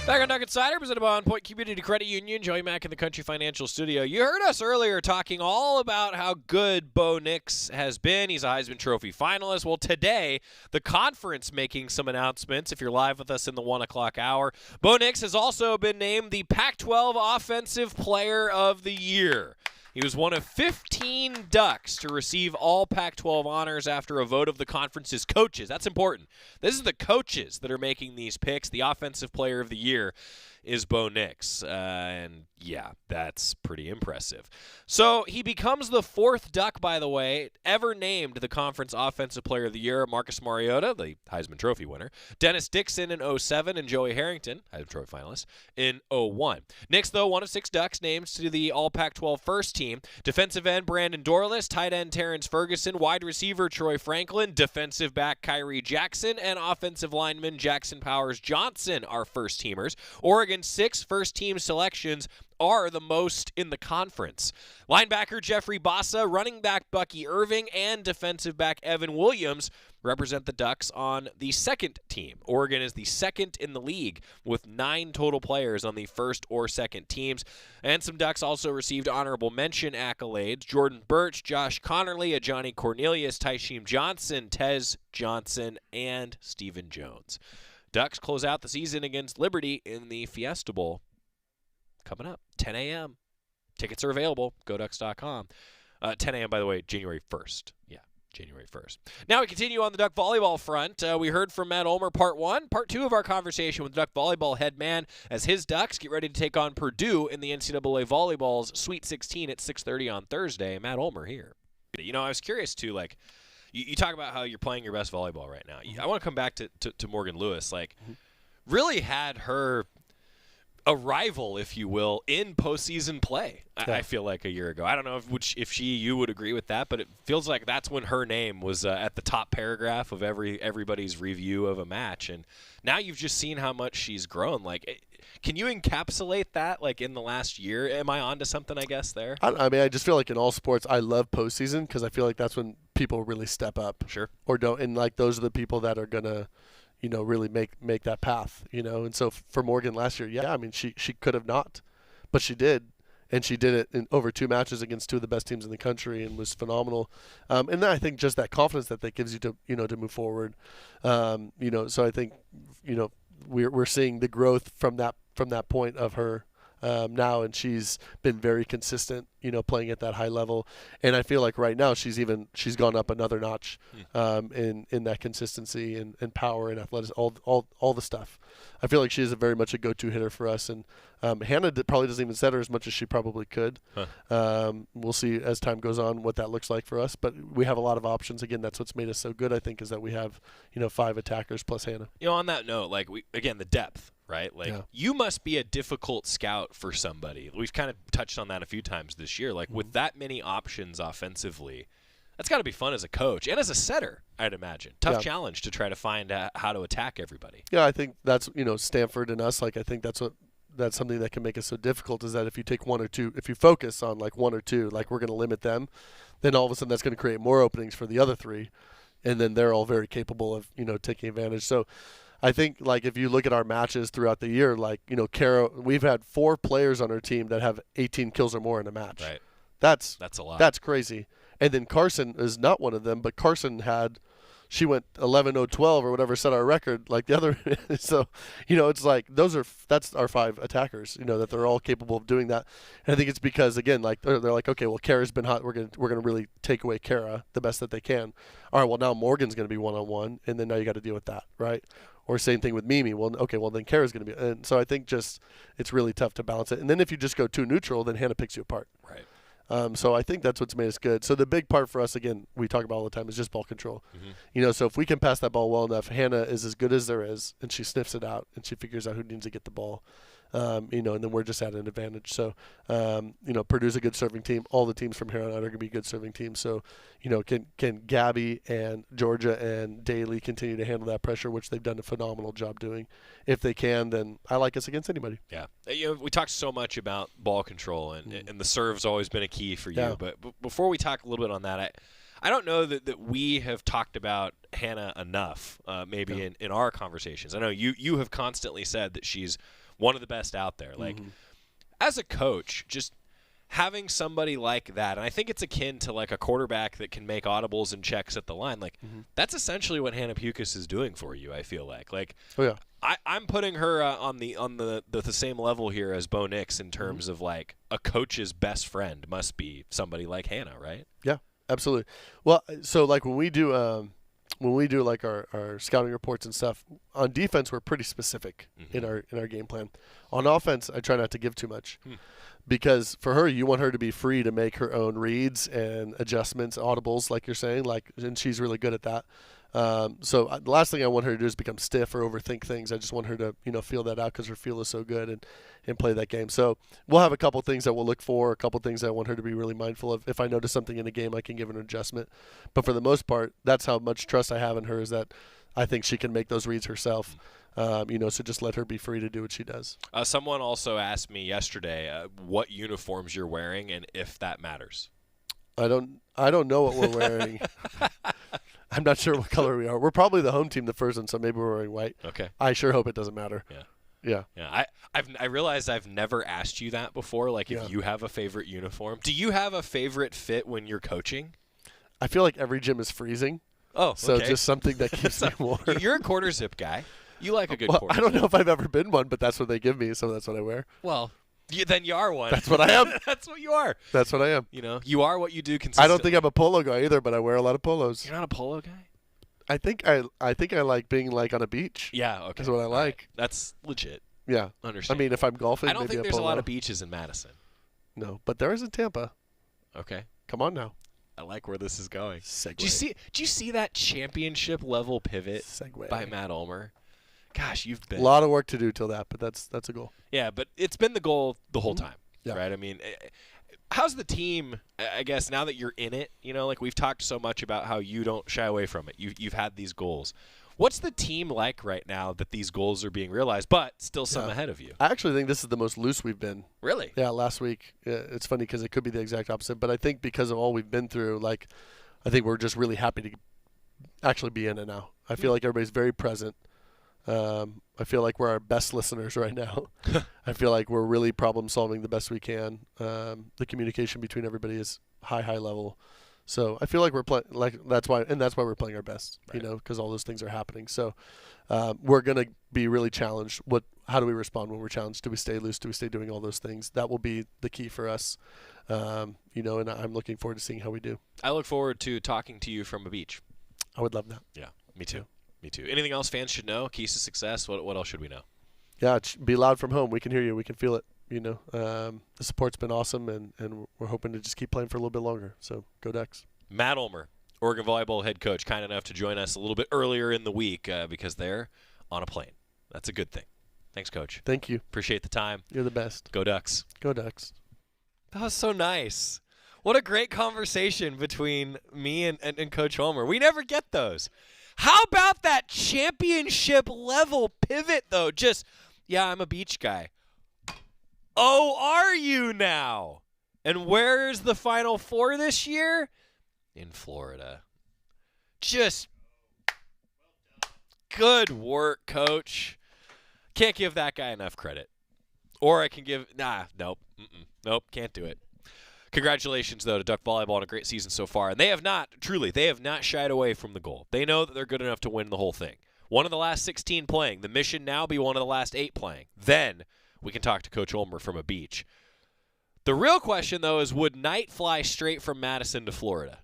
Back on Duck Insider, presented by OnPoint Community Credit Union. Joey Mack in the Country Financial Studio. You heard us earlier talking all about how good Bo Nix has been. He's a Heisman Trophy finalist. Well, today, the conference making some announcements. If you're live with us in the 1 o'clock hour, Bo Nix has also been named the Pac-12 Offensive Player of the Year. He was one of 15 Ducks to receive all Pac-12 honors after a vote of the conference's coaches. That's important. This is the coaches that are making these picks. The Offensive Player of the Year is Bo Nix. And, yeah, that's pretty impressive. So he becomes the 4th Duck, by the way, ever named the conference Offensive Player of the Year. Marcus Mariota, the Heisman Trophy winner. Dennis Dixon in 2007 and Joey Harrington, Heisman Trophy finalist, in 2001. Nix, though, one of 6 Ducks named to the All-Pac-12 first team. Defensive end Brandon Dorless, tight end Terrence Ferguson, wide receiver Troy Franklin, defensive back Kyrie Jackson, and offensive lineman Jackson Powers Johnson are first-teamers. Oregon's 6 first-team selections are the most in the conference. Linebacker Jeffrey Bassa, running back Bucky Irving, and defensive back Evan Williams represent the Ducks on the second team. Oregon is the second in the league with 9 total players on the first or second teams. And some Ducks also received honorable mention accolades. Jordan Birch, Josh Connerly, Johnny Cornelius, Tysheem Johnson, Tez Johnson, and Stephen Jones. Ducks close out the season against Liberty in the Fiesta Bowl. Coming up, 10 a.m. Tickets are available. GoDucks.com. 10 a.m., by the way, January 1st. Yeah, January 1st. Now we continue on the Duck volleyball front. We heard from Matt Ulmer, part 1. Part 2 of our conversation with Duck volleyball head man as his Ducks get ready to take on Purdue in the NCAA Volleyball's Sweet 16 at 6:30 on Thursday. Matt Ulmer here. You know, I was curious, too, like, you talk about how you're playing your best volleyball right now. I want to come back to Morgan Lewis. Like, really had her a rival, if you will, in postseason play. Yeah. I feel like a year ago. I don't know if you would agree with that, but it feels like that's when her name was at the top paragraph of everybody's review of a match. And now you've just seen how much she's grown. Like, can you encapsulate that, like, in the last year? Am I onto something, I guess, there? I mean, I just feel like in all sports, I love postseason because I feel like that's when people really step up. Sure. Or don't. And, like, those are the people that are going to, you know, really make that path, you know. And so for Morgan last year, yeah, I mean, she could have not, but she did. and she did it in over 2 matches against 2 of the best teams in the country and was phenomenal. And then I think just that confidence that gives you to move forward. So I think we're seeing the growth from that point of her now, and she's been very consistent, playing at that high level. And I feel like right now she's gone up another notch in that consistency and power and athleticism, all the stuff. I feel like she is very much a go-to hitter for us, and Hannah probably doesn't even set her as much as she probably could. We'll see as time goes on what that looks like for us, but we have a lot of options. Again, that's what's made us so good, I think, is that we have 5 attackers plus Hannah. On that note, the depth, right? You must be a difficult scout for somebody. We've kind of touched on that a few times this year. With that many options offensively, that's got to be fun as a coach and as a setter, I'd imagine. Tough challenge to try to find how to attack everybody. Yeah, I think that's, Stanford and us, I think that's something that can make it so difficult, is that if you take 1 or 2, if you focus on 1 or 2, we're going to limit them, then all of a sudden that's going to create more openings for the other 3, and then they're all very capable of, taking advantage. So I think, if you look at our matches throughout the year, Kara, we've had 4 players on our team that have 18 kills or more in a match. Right. That's a lot. That's crazy. And then Carson is not one of them, but Carson she went 11-0-12 or whatever, set our record like the other. So, it's that's our 5 attackers, that they're all capable of doing that. And I think it's because, again, they're like, okay, well, Kara's been hot. We're gonna really take away Kara the best that they can. All right, well, now Morgan's going to be one-on-one, and then now you got to deal with that, right? Or same thing with Mimi. Well, okay, well, then Kara's going to be. And so I think it's really tough to balance it. And then if you just go too neutral, then Hannah picks you apart. Right. So I think that's what's made us good. So the big part for us, again, we talk about all the time, is just ball control. So if we can pass that ball well enough, Hannah is as good as there is, and she sniffs it out, and she figures out who needs to get the ball. And then we're just at an advantage. So, Purdue's a good serving team. All the teams from here on out are going to be good serving teams. So, can Gabby and Georgia and Daly continue to handle that pressure, which they've done a phenomenal job doing? If they can, then I like us against anybody. Yeah. We talked so much about ball control, and the serve's always been a key for you. Yeah. But before we talk a little bit on that, I don't know that we have talked about Hannah enough, maybe in our conversations. I know you have constantly said that she's one of the best out there. As a coach, just having somebody like that, and I think it's akin to a quarterback that can make audibles and checks at the line. That's essentially what Hannah Pukas is doing for you, I feel like. Oh yeah. I'm putting her on the same level here as Bo Nix in terms of a coach's best friend must be somebody like Hannah, right? Yeah, absolutely. Well, so when we do our scouting reports and stuff, on defense we're pretty specific in our game plan. On offense, I try not to give too much. Because for her, you want her to be free to make her own reads and adjustments, audibles, like you're saying, and she's really good at that. So the last thing I want her to do is become stiff or overthink things. I just want her to, feel that out because her feel is so good and play that game. So we'll have a couple things that we'll look for, a couple things I want her to be really mindful of. If I notice something in a game, I can give her an adjustment. But for the most part, that's how much trust I have in her, is that I think she can make those reads herself. So just let her be free to do what she does. Someone also asked me yesterday what uniforms you're wearing and if that matters. I don't know what we're wearing. I'm not sure what color we are. We're probably the home team, the first one, so maybe we're wearing white. Okay. I sure hope it doesn't matter. Yeah. I realized I've never asked you that before. If you have a favorite uniform, do you have a favorite fit when you're coaching? I feel like every gym is freezing. Oh, okay. So just something that keeps me warm. You're a quarter zip guy. You like a good quarter. I don't know if I've ever been one, but that's what they give me, so that's what I wear. Well, then you are one. That's what I am. That's what you are. That's what I am. You are what you do consistently. I don't think I'm a polo guy either, but I wear a lot of polos. You're not a polo guy? I think I like being on a beach. Yeah, okay. That's what I like. Right. That's legit. Yeah. Understand. I mean, if I'm golfing, I don't maybe think there's polo. a lot of beaches in Madison. No, but there is in Tampa. Okay. Come on now. I like where this is going. Segue. Do you see that championship level pivot Segue. by Matt Ulmer? Gosh, you've been a lot of work to do till that, but that's a goal. Yeah, but it's been the goal the whole time, yeah. Right? I mean, how's the team? I guess now that you're in it, we've talked so much about how you don't shy away from it. You've had these goals. What's the team like right now that these goals are being realized, but still some ahead of you? I actually think this is the most loose we've been. Really? Yeah, last week. It's funny because it could be the exact opposite, but I think because of all we've been through, I think we're just really happy to actually be in it now. I feel like everybody's very present. I feel like we're our best listeners right now. I feel like we're really problem solving the best we can. The communication between everybody is high level. So I feel like we're playing that's why we're playing our best, right. Because all those things are happening. So we're going to be really challenged. How do we respond when we're challenged? Do we stay loose? Do we stay doing all those things? That will be the key for us. And I'm looking forward to seeing how we do. I look forward to talking to you from a beach. I would love that. Yeah, me too. Me too. Anything else fans should know? Keys to success? What else should we know? Yeah, be loud from home. We can hear you. We can feel it. The support's been awesome, and we're hoping to just keep playing for a little bit longer. So go Ducks. Matt Ulmer, Oregon Volleyball head coach, kind enough to join us a little bit earlier in the week because they're on a plane. That's a good thing. Thanks, Coach. Thank you. Appreciate the time. You're the best. Go Ducks. Go Ducks. That was so nice. What a great conversation between me and Coach Ulmer. We never get those. How about that championship level pivot, though? I'm a beach guy. Oh, are you now? And where is the Final Four this year? In Florida. Just good work, Coach. Can't give that guy enough credit. Or I can give, nope, can't do it. Congratulations, though, to Duck Volleyball on a great season so far. And they have not shied away from the goal. They know that they're good enough to win the whole thing. One of the last 16 playing. The mission now be one of the last 8 playing. Then we can talk to Coach Ulmer from a beach. The real question, though, is would Knight fly straight from Madison to Florida?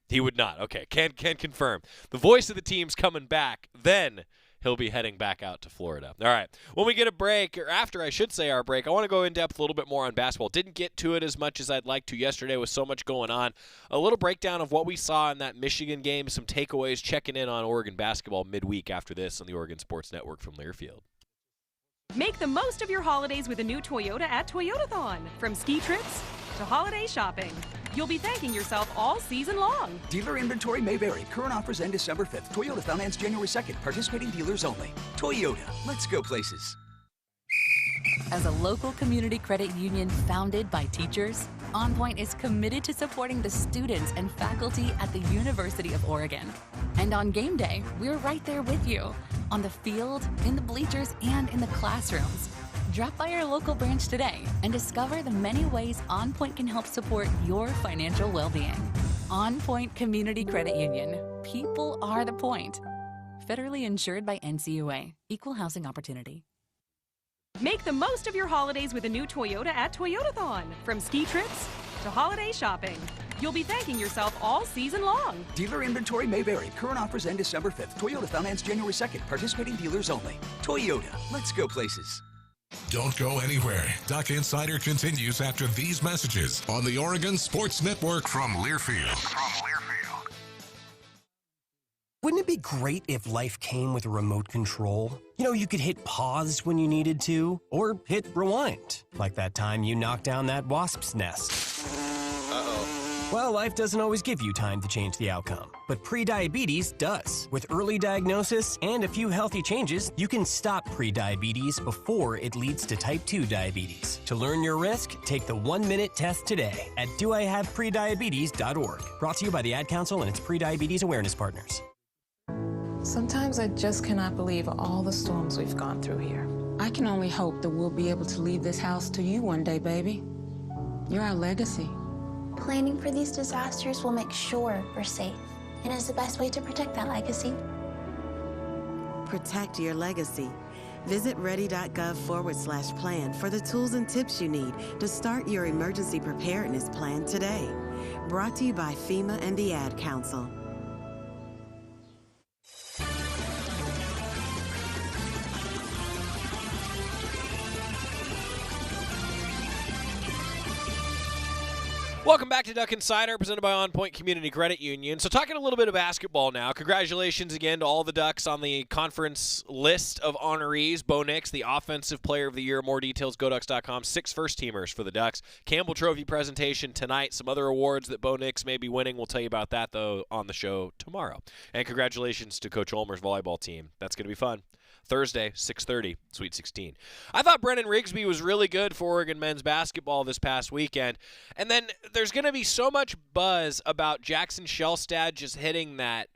He would not. Okay, can confirm. The voice of the team's coming back. Then he'll be heading back out to Florida. All right. When we get a break, or after I should say our break, I want to go in depth a little bit more on basketball. Didn't get to it as much as I'd like to yesterday with so much going on. A little breakdown of what we saw in that Michigan game, some takeaways, checking in on Oregon basketball midweek after this on the Oregon Sports Network from Learfield. Make the most of your holidays with a new Toyota at Toyotathon. From ski trips to holiday shopping, you'll be thanking yourself all season long. Dealer inventory may vary. Current offers end December 5th. Toyotathon ends January 2nd. Participating dealers only. Toyota. Let's go places. As a local community credit union founded by teachers, OnPoint is committed to supporting the students and faculty at the University of Oregon. And on game day, we're right there with you, on the field, in the bleachers, and in the classrooms. Drop by our local branch today and discover the many ways OnPoint can help support your financial well-being. OnPoint Community Credit Union. People are the point. Federally insured by NCUA. Equal housing opportunity. Make the most of your holidays with a new Toyota at Toyotathon. From ski trips to holiday shopping, you'll be thanking yourself all season long. Dealer inventory may vary. Current offers end December 5th. Toyotathon ends January 2nd. Participating dealers only. Toyota. Let's go places. Don't go anywhere. Duck Insider continues after these messages on the Oregon Sports Network from Learfield. Wouldn't it be great if life came with a remote control? You could hit pause when you needed to, or hit rewind, like that time you knocked down that wasp's nest. Uh-oh. Well, life doesn't always give you time to change the outcome, but prediabetes does. With early diagnosis and a few healthy changes, you can stop prediabetes before it leads to type 2 diabetes. To learn your risk, take the 1-minute test today at doihaveprediabetes.org. Brought to you by the Ad Council and its prediabetes awareness partners. Sometimes I just cannot believe all the storms we've gone through here. I can only hope that we'll be able to leave this house to you one day, baby. You're our legacy. Planning for these disasters will make sure we're safe, and is the best way to protect that legacy. Protect your legacy. Visit ready.gov/plan for the tools and tips you need to start your emergency preparedness plan today. Brought to you by FEMA and the Ad Council. Welcome back to Duck Insider, presented by OnPoint Community Credit Union. So talking a little bit of basketball now. Congratulations again to all the Ducks on the conference list of honorees. Bo Nix, the Offensive Player of the Year. More details, GoDucks.com. 6 first-teamers for the Ducks. Campbell Trophy presentation tonight. Some other awards that Bo Nix may be winning. We'll tell you about that, though, on the show tomorrow. And congratulations to Coach Ulmer's volleyball team. That's going to be fun. Thursday, 6:30, Sweet 16. I thought Brennan Rigsby was really good for Oregon men's basketball this past weekend. And then there's going to be so much buzz about Jackson Shelstad just hitting that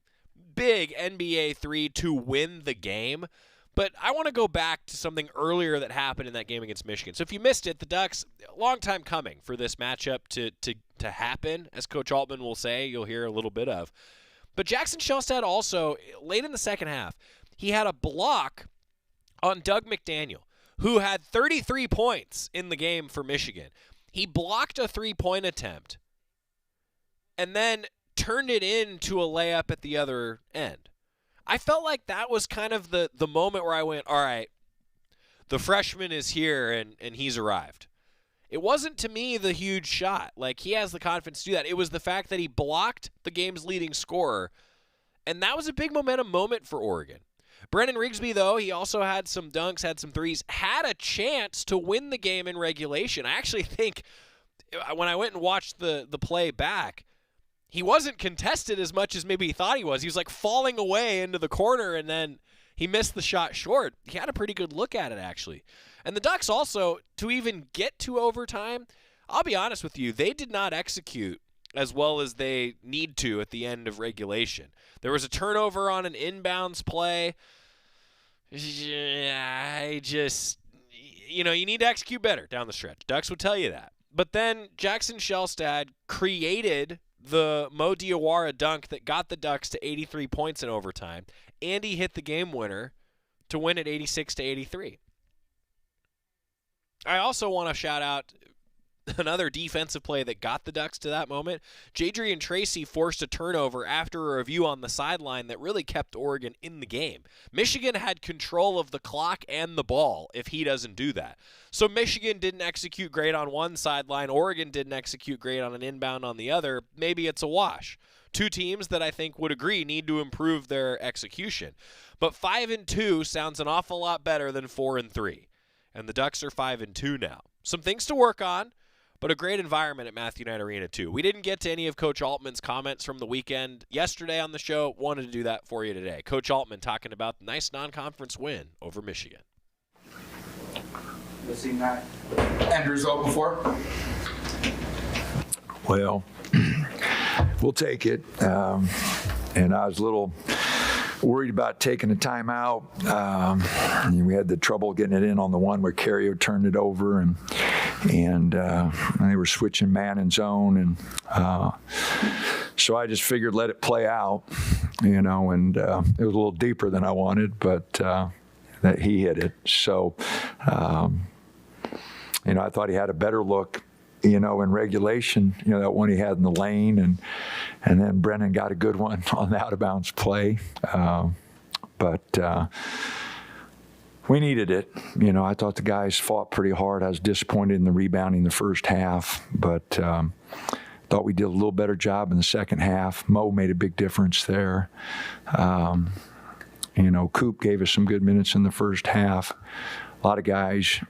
big NBA 3 to win the game. But I want to go back to something earlier that happened in that game against Michigan. So if you missed it, the Ducks, a long time coming for this matchup to happen, as Coach Altman will say, you'll hear a little bit of. But Jackson Shelstad also, late in the second half, he had a block on Doug McDaniel, who had 33 points in the game for Michigan. He blocked a three-point attempt and then turned it into a layup at the other end. I felt like that was kind of the moment where I went, all right, the freshman is here and he's arrived. It wasn't, to me, the huge shot. Like, he has the confidence to do that. It was the fact that he blocked the game's leading scorer, and that was a big momentum moment for Oregon. Brennan Rigsby, though, he also had some dunks, had some threes, had a chance to win the game in regulation. I actually think when I went and watched the play back, he wasn't contested as much as maybe he thought he was. He was like falling away into the corner, and then he missed the shot short. He had a pretty good look at it, actually. And the Ducks also, to even get to overtime, I'll be honest with you, they did not execute as well as they need to at the end of regulation. There was a turnover on an inbounds play. I just, you need to execute better down the stretch. Ducks would tell you that. But then Jackson Shelstad created the Mo Diawara dunk that got the Ducks to 83 points in overtime, and he hit the game winner to win at 86-83. I also want to shout out another defensive play that got the Ducks to that moment. Jadrian Tracy forced a turnover after a review on the sideline that really kept Oregon in the game. Michigan had control of the clock and the ball if he doesn't do that. So Michigan didn't execute great on one sideline. Oregon didn't execute great on an inbound on the other. Maybe it's a wash. Two teams that I think would agree need to improve their execution. But 5-2 sounds an awful lot better than 4-3. And the Ducks are 5-2 now. Some things to work on, but a great environment at Matthew Knight Arena, too. We didn't get to any of Coach Altman's comments from the weekend yesterday on the show. Wanted to do that for you today. Coach Altman talking about the nice non-conference win over Michigan. You've seen that end result before? Well, we'll take it. And I was a little worried about taking a timeout. We had the trouble getting it in on the one where Cario turned it over, and they were switching man and zone, and so I just figured let it play out, and it was a little deeper than I wanted, but that he hit it. So, I thought he had a better look, in regulation, that one he had in the lane, and then Brennan got a good one on the out-of-bounds play. But we needed it. I thought the guys fought pretty hard. I was disappointed in the rebounding the first half, but thought we did a little better job in the second half. Mo made a big difference there. Coop gave us some good minutes in the first half. A lot of guys,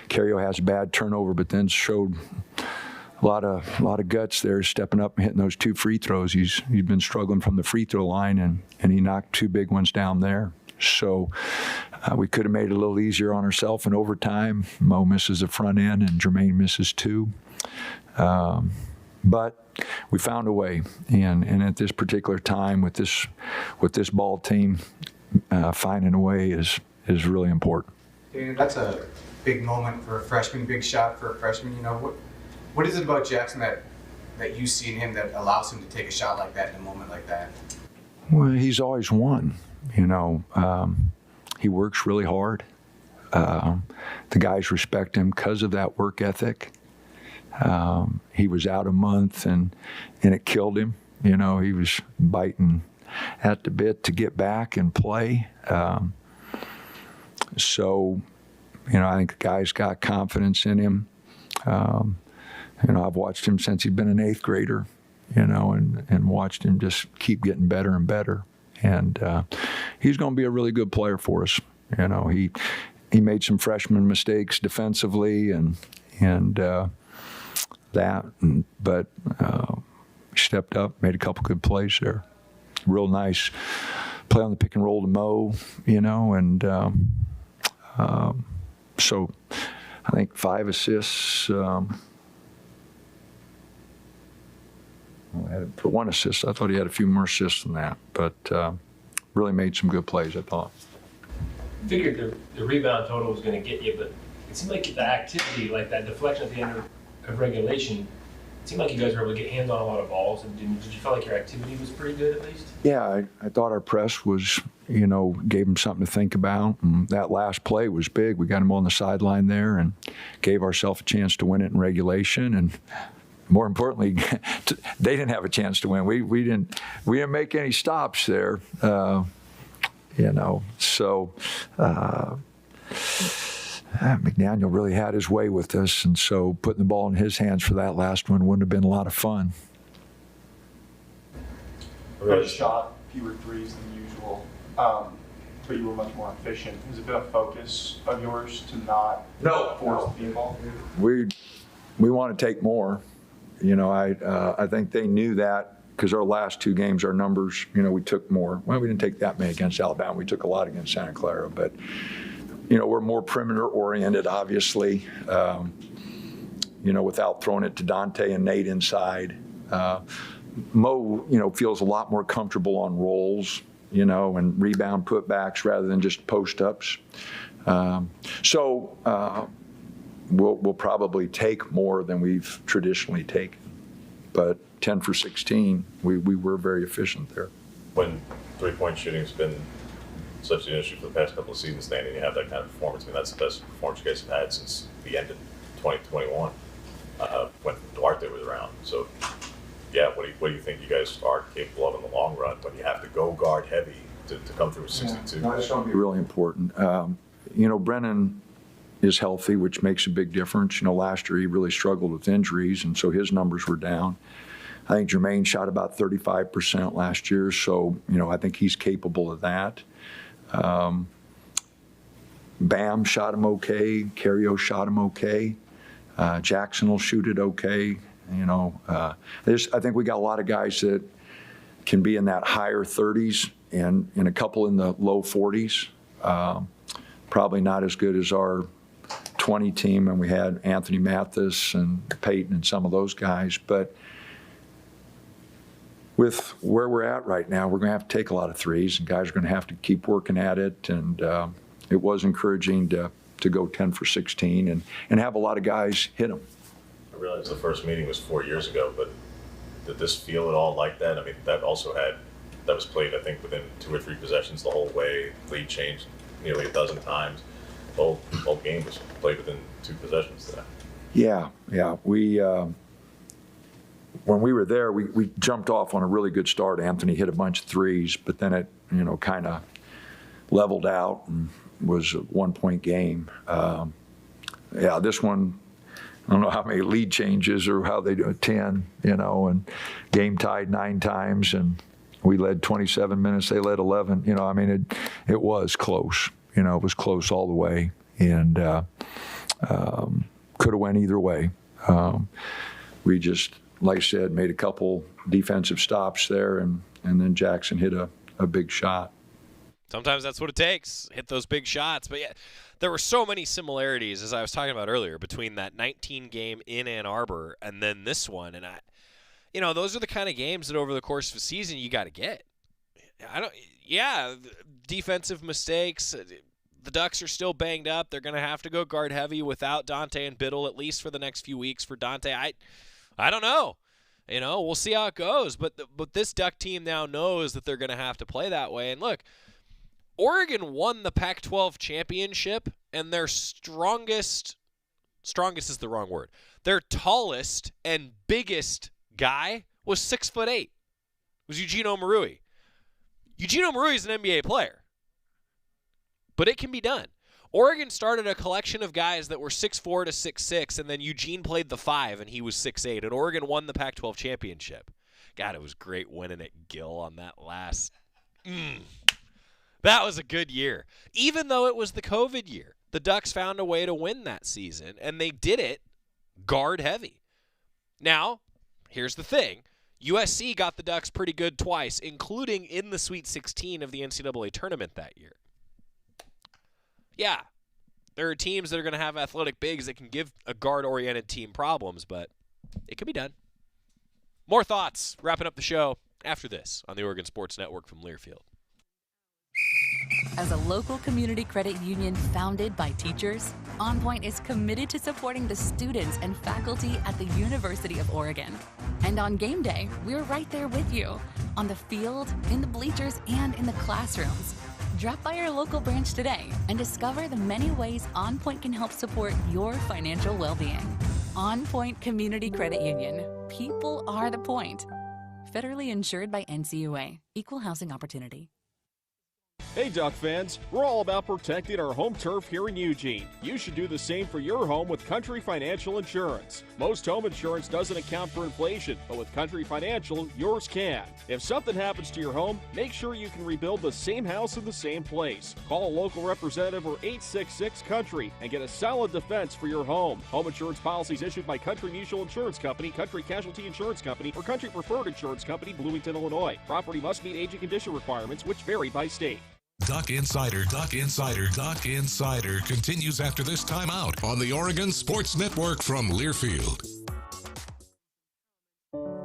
Cario has a bad turnover, but then showed a lot of guts there, stepping up and hitting those two free throws. He's been struggling from the free throw line, and he knocked two big ones down there. So we could have made it a little easier on ourselves in overtime. Mo misses the front end, and Jermaine misses two. But we found a way, and at this particular time with this ball team, finding a way is really important. Dana, that's a big moment for a freshman, big shot for a freshman. What is it about Jackson that you see in him that allows him to take a shot like that in a moment like that? Well, he's always won. He works really hard. The guys respect him because of that work ethic. He was out a month, and it killed him. He was biting at the bit to get back and play. So, I think the guy's got confidence in him. I've watched him since he's been an eighth grader, and watched him just keep getting better and better. And he's going to be a really good player for us. He made some freshman mistakes defensively but he stepped up, made a couple good plays there. Real nice play on the pick and roll to Mo, so I think 5 assists. I had for 1 assist. I thought he had a few more assists than that, but really made some good plays, I thought. figured the rebound total was going to get you, but it seemed like the activity, like that deflection at the end of regulation, it seemed like you guys were able to get hands on a lot of balls. And did you feel like your activity was pretty good at least? Yeah, I thought our press was, gave them something to think about. And that last play was big. We got them on the sideline there and gave ourselves a chance to win it in regulation. And more importantly, they didn't have a chance to win. We didn't make any stops there. So McDaniel really had his way with this, and so putting the ball in his hands for that last one wouldn't have been a lot of fun. You shot fewer threes than usual, but you were much more efficient. Has it been a focus of yours to not force the ball? We want to take more. I think they knew that because our last two games, our numbers, we took more. Well, we didn't take that many against Alabama. We took a lot against Santa Clara, but we're more perimeter oriented, obviously. Without throwing it to Dante and Nate inside. Mo, feels a lot more comfortable on rolls, and rebound putbacks rather than just post-ups. We'll probably take more than we've traditionally taken. But 10 for 16, we were very efficient there. When three-point shooting's been such an issue for the past couple of seasons, Danny, and you have that kind of performance, that's the best performance you guys have had since the end of 2021 when Duarte was around. So, yeah, what do you think you guys are capable of in the long run when you have to go guard heavy to come through with 62? Yeah, that's going to be really important. Brennan is healthy, which makes a big difference. Last year he really struggled with injuries, and so his numbers were down. I think Jermaine shot about 35% last year, so, I think he's capable of that. Bam shot him okay. Carrio shot him okay. Jackson will shoot it okay. I think we got a lot of guys that can be in that higher 30s and a couple in the low 40s. Probably not as good as our 20 team, and we had Anthony Mathis and Peyton and some of those guys. But with where we're at right now, we're going to have to take a lot of threes, and guys are going to have to keep working at it. And it was encouraging to go 10 for 16 and have a lot of guys hit them. I realize the first meeting was 4 years ago, but did this feel at all like that? I mean, that was played, I think, within 2 or 3 possessions the whole way. Lead changed nearly a dozen times. The whole game was played within 2 possessions there. Yeah. We when we were there, we jumped off on a really good start. Anthony hit a bunch of threes, but then it kind of leveled out and was a 1-point game. This one, I don't know how many lead changes or how they do it, 10, and game tied 9 times, and we led 27 minutes, they led 11. It was close. It was close all the way, and could have went either way. We just, like I said, made a couple defensive stops there, and then Jackson hit a big shot. Sometimes that's what it takes, hit those big shots. But, yeah, there were so many similarities, as I was talking about earlier, between that 19 game in Ann Arbor and then this one. And, those are the kind of games that over the course of a season you got to get. Defensive mistakes. The Ducks are still banged up. They're going to have to go guard heavy without Dante and Biddle, at least for the next few weeks. For Dante, I don't know. We'll see how it goes. But this Duck team now knows that they're going to have to play that way. And look, Oregon won the Pac-12 championship, and their strongest is the wrong word. Their tallest and biggest guy was 6'8". It was Eugene Omarui. Eugene Omarui is an NBA player, but it can be done. Oregon started a collection of guys that were 6'4" to 6'6", and then Eugene played the 5, and he was 6'8", and Oregon won the Pac-12 championship. God, it was great winning at Gill on that last. That was a good year. Even though it was the COVID year, the Ducks found a way to win that season, and they did it guard heavy. Now, here's the thing. USC got the Ducks pretty good twice, including in the Sweet 16 of the NCAA tournament that year. Yeah, there are teams that are going to have athletic bigs that can give a guard-oriented team problems, but it can be done. More thoughts wrapping up the show after this on the Oregon Sports Network from Learfield. As a local community credit union founded by teachers, OnPoint is committed to supporting the students and faculty at the University of Oregon. And on game day, we're right there with you, on the field, in the bleachers, and in the classrooms. Drop by our local branch today and discover the many ways OnPoint can help support your financial well-being. OnPoint Community Credit Union. People are the point. Federally insured by NCUA. Equal housing opportunity. Hey Duck fans, we're all about protecting our home turf here in Eugene. You should do the same for your home with Country Financial Insurance. Most home insurance doesn't account for inflation, but with Country Financial, yours can. If something happens to your home, make sure you can rebuild the same house in the same place. Call a local representative or 866-COUNTRY and get a solid defense for your home. Home insurance policies issued by Country Mutual Insurance Company, Country Casualty Insurance Company, or Country Preferred Insurance Company, Bloomington, Illinois. Property must meet age and condition requirements, which vary by state. Duck Insider continues after this timeout on the Oregon Sports Network from Learfield.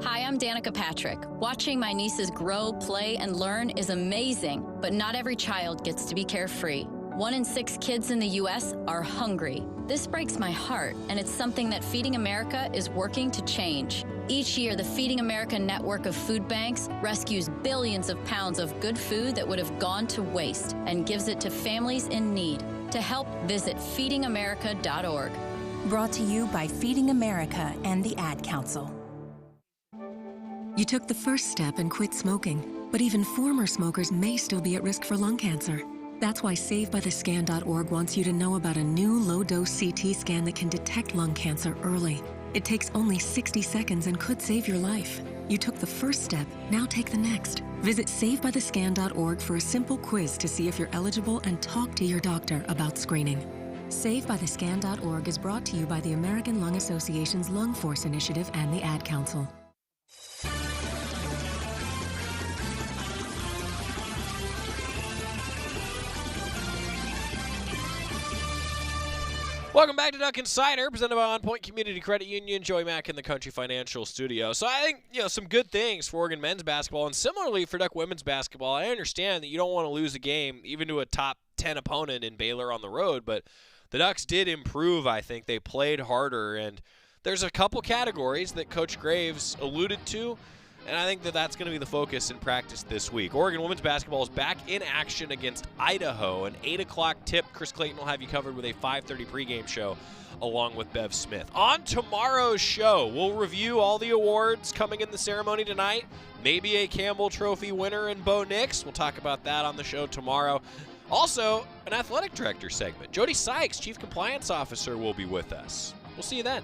Hi, I'm Danica Patrick. Watching my nieces grow, play, and learn is amazing, but not every child gets to be carefree. 1 in 6 kids in the U.S. are hungry. This breaks my heart, and it's something that Feeding America is working to change. Each year, the Feeding America network of food banks rescues billions of pounds of good food that would have gone to waste and gives it to families in need. To help, visit feedingamerica.org. Brought to you by Feeding America and the Ad Council. You took the first step and quit smoking, but even former smokers may still be at risk for lung cancer. That's why SaveByTheScan.org wants you to know about a new low-dose CT scan that can detect lung cancer early. It takes only 60 seconds and could save your life. You took the first step, now take the next. Visit SaveByTheScan.org for a simple quiz to see if you're eligible and talk to your doctor about screening. SaveByTheScan.org is brought to you by the American Lung Association's Lung Force Initiative and the Ad Council. Welcome back to Duck Insider, presented by OnPoint Community Credit Union. Joey Mack in the Country Financial Studio. So I think, some good things for Oregon men's basketball, and similarly for Duck women's basketball. I understand that you don't want to lose a game, even to a top 10 opponent in Baylor on the road, but the Ducks did improve, I think. They played harder, and there's a couple categories that Coach Graves alluded to, and I think that that's going to be the focus in practice this week. Oregon women's basketball is back in action against Idaho. An 8 o'clock tip. Chris Clayton will have you covered with a 5:30 pregame show along with Bev Smith. On tomorrow's show, we'll review all the awards coming in the ceremony tonight. Maybe a Campbell Trophy winner in Bo Nix. We'll talk about that on the show tomorrow. Also, an athletic director segment. Jody Sykes, Chief Compliance Officer, will be with us. We'll see you then.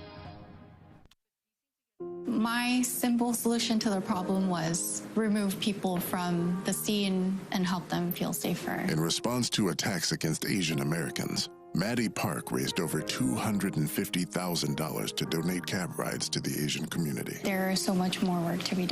My simple solution to the problem was remove people from the scene and help them feel safer. In response to attacks against Asian Americans, Maddie Park raised over $250,000 to donate cab rides to the Asian community. There is so much more work to be done.